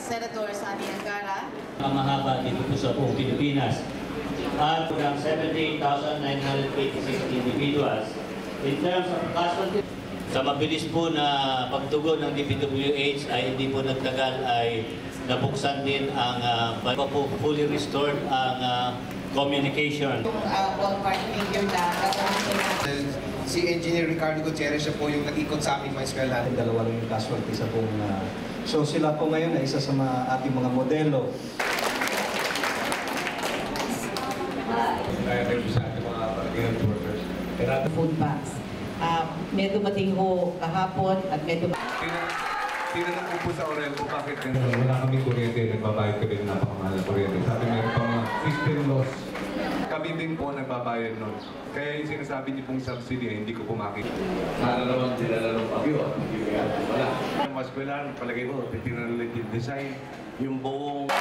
Senator Sani Angara. Ang mahaba dito po sa buong Pilipinas. At ng 78,986 individuals. In terms of casualty, sa mabilis po na pagtugon ng DPWH ay hindi po nagtagal ay nabuksan din ang fully restored ang communication. Ballpark figure na si Engineer Ricardo Gutierrez, siya po yung nag-ikot sa aming mga eskwela. Dalawa lang yung casualty sa buong so sila po ngayon ay isa sa ating mga modelo. Dahil sa ating mga barangay workers. Food banks. May dumating ho kahapon at may dumating. Tinanong ko po sa Orel po bakit wala kaming kuryente, nagbabayad kami ng napakamahal na kuryente. Sabi meron pa mga system loss. Kami din po nagbabayad nun. Kaya yung sinasabi niyo pong subsidy ay hindi ko po makikita. Sana naman dinala ng pagyo at hindi kaya wala. Ang mas kailangan palagay ko, tinanong yung design, yung buong